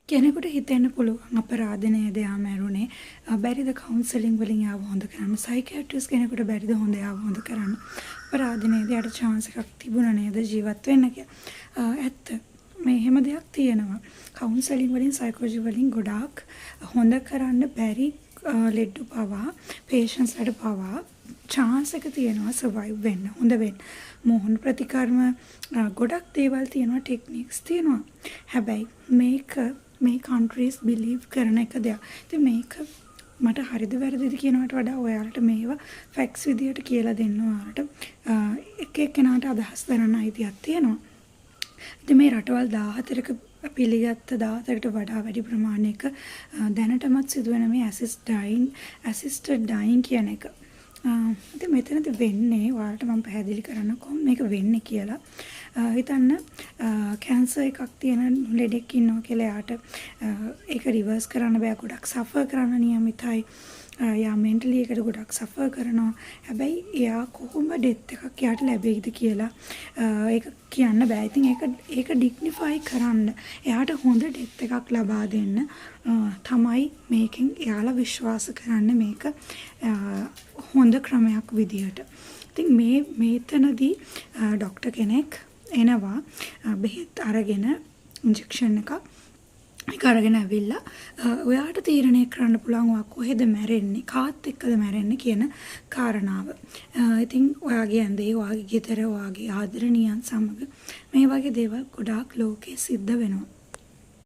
කෙනෙකුට හිතෙන්න පුළුවන් අපරාධ නේද යා මැරුණේ බැරිද කවුන්සලින් වලින් යාව හොඳ කරන්න සයිකියාට්‍රිස්ට් කෙනෙකුට බැරිද හොඳ යාව හොඳ කරන්න අපරාධ නේද යාට chance එකක් තිබුණා නේද ජීවත් වෙන්න කියලා ඇත්ත මේ හැම දෙයක් තියෙනවා කවුන්සලින් වලින් සයිකොලොජි වලින් ගොඩාක් හොඳ කරන්න බැරි ලෙඩ පවා patients ලට පවා chance එක තියෙනවා survive වෙන්න හොඳ වෙන්න මොහොන ප්‍රතිකර්ම ගොඩක් දේවල් තියෙනවා ටෙක්නික්ස් තියෙනවා හැබැයි මේක මේ countries believe කරන එක දෙයක්. ඉතින් මේක මට හරිද වැරදිද කියනවට වඩා ඔයාලට මේවා facts විදියට කියලා දෙන්න ඔයාලට එක එක්කෙනාට අදහස් දරන්න අයිතියක් තියෙනවා. ඉතින් මේ රටවල් 14ක පිළිගත්ත 14කට වඩා වැඩි ප්‍රමාණයක දැනටමත් සිදුවෙන මේ assisted dying කියන එක. ඉතින් මෙතනදී වෙන්නේ ඔයාලට මම පැහැදිලි කරන්න කොහොම මේක වෙන්නේ කියලා. හිතන්න කැන්සර් එකක් තියෙන ලෙඩෙක් ඉන්නවා කියලා යාට ඒක රිවර්ස් කරන්න බෑ ගොඩක් සෆර් කරන්න නියමිතයි යා මෙන්ටලි එකට ගොඩක් සෆර් කරනවා හැබැයි එයා කොහොම ඩෙත් එකක් යාට ලැබෙයිද කියලා ඒක කියන්න බෑ ඉතින් ඒක ඩිග්නිෆයි කරන්න එයාට හොඳ ඩෙත් එකක් ලබා දෙන්න තමයි මේකෙන් එයාලා විශ්වාස කරන්න මේක හොඳ ක්‍රමයක් විදියට ඉතින් මේතනදී ડોක්ටර් කෙනෙක් එනවා බෙහෙත් අරගෙන ඉන්ජෙක්ෂන් එකක් ඒක අරගෙන ඇවිල්ලා ඔයාට තීරණය කරන්න පුළුවන් ඔයා කොහෙද මැරෙන්නේ කාත් එක්කද මැරෙන්නේ කියන කාරණාව. ඉතින් ඔයාගේ ඇඳේ ඔයාගේ ගෙදර ඔයාගේ ආදරණීයන් සමග මේ වගේ දේවල් ගොඩාක් ලෝකේ සිද්ධ වෙනවා.